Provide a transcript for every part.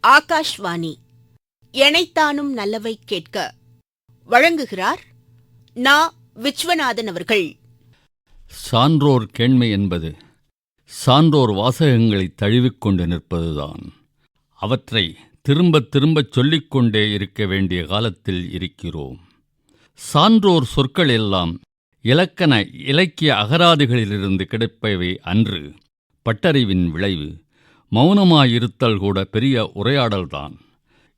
ஆகாஷ்வாணி எனைத்தானும் நல்லவை கேட்க வழங்குகிறார் நா. விஸ்வநாதன் அவர்கள். சான்றோர் கேண்மை என்பது சான்றோர் வாசகங்களை தழுவிக்கொண்டு நிற்பதுதான். அவற்றை திரும்பத் திரும்பச் சொல்லிக்கொண்டே இருக்க வேண்டிய காலத்தில் இருக்கிறோம். சான்றோர் சொற்கள் எல்லாம் இலக்கண இலக்கிய அகராதிகளிலிருந்து கிடைப்பவை அன்று. பட்டறிவின் விளைவு. மௌனமாயிருத்தல் கூட பெரிய உரையாடல்தான்.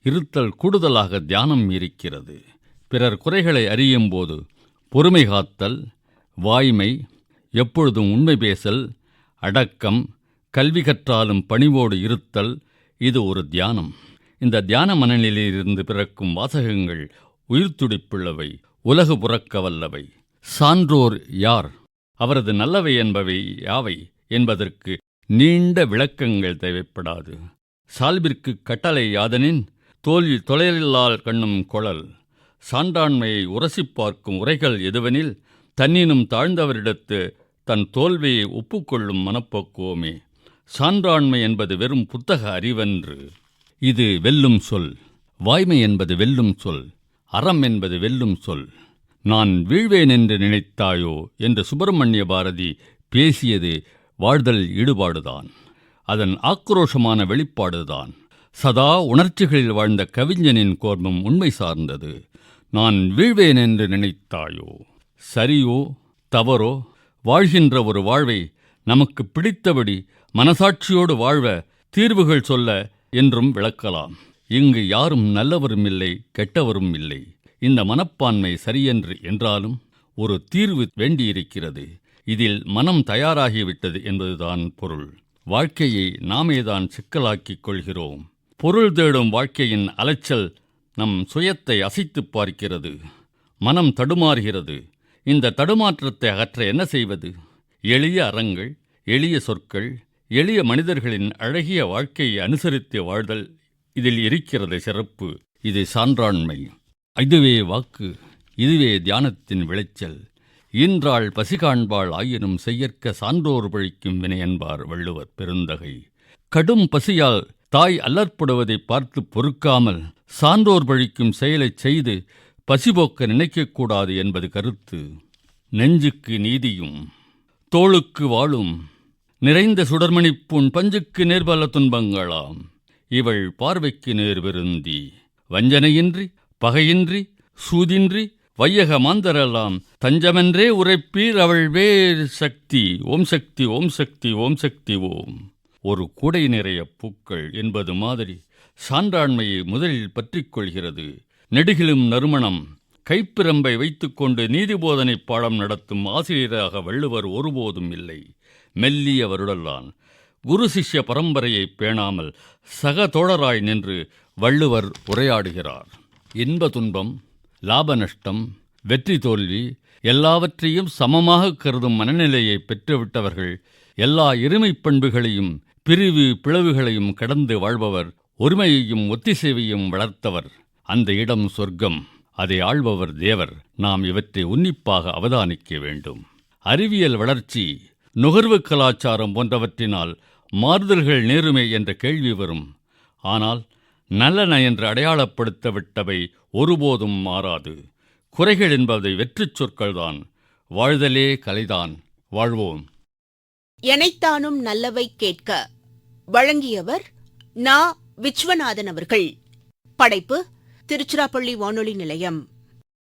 இருத்தல் கூடுதலாக தியானம் இருக்கிறது. பிறர் குறைகளை அறியும்போது பொறுமை காத்தல், வாய்மை, எப்பொழுதும் உண்மை பேசல், அடக்கம், கல்வி கற்றாலும் பணிவோடு இருத்தல், இது ஒரு தியானம். இந்த தியான மனநிலையிலிருந்து பிறக்கும் வாசகங்கள் உயிர்த்துடிப்புள்ளவை, உலகு புறக்க வல்லவை. சான்றோர் யார், அவரது நல்லவை என்பவை யாவை என்பதற்கு நீண்ட விளக்கங்கள் தேவைப்படாது. சால்பிற்கு கட்டளை யாதனின் தோல்வி தொலையில்லால் கண்ணும் கொளல். சான்றாண்மையை உரசிப் பார்க்கும் உரைகள் எதுவெனில் தன்னினும் தாழ்ந்தவரிடத்து தன் தோல்வியை ஒப்புக்கொள்ளும் மனப்பக்குவமே. சான்றாண்மை என்பது வெறும் புத்தக அறிவன்று. இது வெல்லும் சொல். வாய்மை என்பது வெல்லும் சொல். அறம் என்பது வெல்லும் சொல். நான் வீழ்வேன் என்று நினைத்தாயோ என்று சுப்பிரமணிய பாரதி பேசியது வாழ்தல் ஈடுபாடுதான். அதன் ஆக்ரோஷமான வெளிப்பாடுதான். சதா உணர்ச்சிகளில் வாழ்ந்த கவிஞனின் கோர்மம் உண்மை சார்ந்தது. நான் வீழ்வேன் என்று நினைத்தாயோ. சரியோ தவறோ வாழ்கின்ற ஒரு வாழ்வை நமக்கு பிடித்தபடி மனசாட்சியோடு வாழ்வ தீர்வுகள் சொல்ல என்றும் விளக்கலாம். இங்கு யாரும் நல்லவரும் இல்லை, கெட்டவரும் இல்லை. இந்த மனப்பான்மை சரியென்று என்றாலும் ஒரு தீர்வு வேண்டியிருக்கிறது. இதில் மனம் தயாராகிவிட்டது என்பதுதான் பொருள். வாழ்க்கையை நாமேதான் சிக்கலாக்கிக் கொள்கிறோம். பொருள் தேடும் வாழ்க்கையின் அலைச்சல் நம் சுயத்தை அசைத்துப் பார்க்கிறது. மனம் தடுமாறுகிறது. இந்த தடுமாற்றத்தை அகற்ற என்ன செய்வது? எளிய அறங்கள், எளிய சொற்கள், எளிய மனிதர்களின் அழகிய வாழ்க்கையை அனுசரித்து வாழ்தல், இதில் இருக்கிறது சிறப்பு. இது சான்றாண்மை. இதுவே வாக்கு. இதுவே தியானத்தின் விளைச்சல். ஈன்றாள் பசி காண்பாள் ஆயினும் செய்யற்க சான்றோர் பழிக்கும் வினை என்பார் வள்ளுவர் பெருந்தகை. கடும் பசியால் தாய் அல்லற்படுவதை பார்த்து பொறுக்காமல் சான்றோர் பழிக்கும் செயலைச் செய்து பசிபோக்க நினைக்கக்கூடாது என்பது கருத்து. நெஞ்சுக்கு நீதியும் தோளுக்கு வாளும் நிறைந்த சுடர்மணிப்பூன் பஞ்சுக்கு நேர்பல துன்பங்களாம். இவள் பார்வைக்கு நேர் விருந்தி. வஞ்சனையின்றி பகையின்றி சூதின்றி வையக மாந்தரெல்லாம் தஞ்சமென்றே உரைப்பீர் அவள் வேர் சக்தி. ஓம் சக்தி ஓம் சக்தி ஓம் சக்தி ஓம். ஒரு கூடை நிறைய பூக்கள் என்பது மாதிரி சான்றாண்மையை முதலில் பற்றிக் கொள்கிறது. நெடுகிலும் நறுமணம். கைப்பிரம்பை வைத்துக்கொண்டு நீதிபோதனை பாடம் நடத்தும் ஆசிரியராக வள்ளுவர் ஒருபோதும் இல்லை. மெல்லிய வருடலான். குரு சிஷ்ய பரம்பரையை பேணாமல் சக தோழராய் நின்று வள்ளுவர் உரையாடுகிறார். இன்ப துன்பம், லாப நஷ்டம், வெற்றி தோல்வி எல்லாவற்றையும் சமமாக கருதும் மனநிலையை பெற்றுவிட்டவர்கள். எல்லா இருமைப் பண்புகளையும் பிரிவு பிளவுகளையும் கடந்து வாழ்பவர். ஒருமையையும் ஒத்திசைவையும் வளர்த்தவர். அந்த இடம் சொர்க்கம். அதை ஆள்பவர் தேவர். நாம் இவற்றை உன்னிப்பாக அவதானிக்க வேண்டும். அறிவியல் வளர்ச்சி, நுகர்வு கலாச்சாரம் போன்றவற்றினால் மாறுதல்கள் நேருமே என்ற கேள்வி வரும். ஆனால் நல்லன என்று அடையாளப்படுத்தவிட்டவை ஒருபோதும் மாறாது. குறைகள் என்பதை வெற்றிச் சொற்கள்தான். வாழ்தலே கலைதான். வாழ்வோம். எனைத்தானும் நல்லவை கேட்க வழங்கியவர் நா. விஸ்வநாதன் அவர்கள். படைப்பு திருச்சிராப்பள்ளி வானொலி நிலையம்.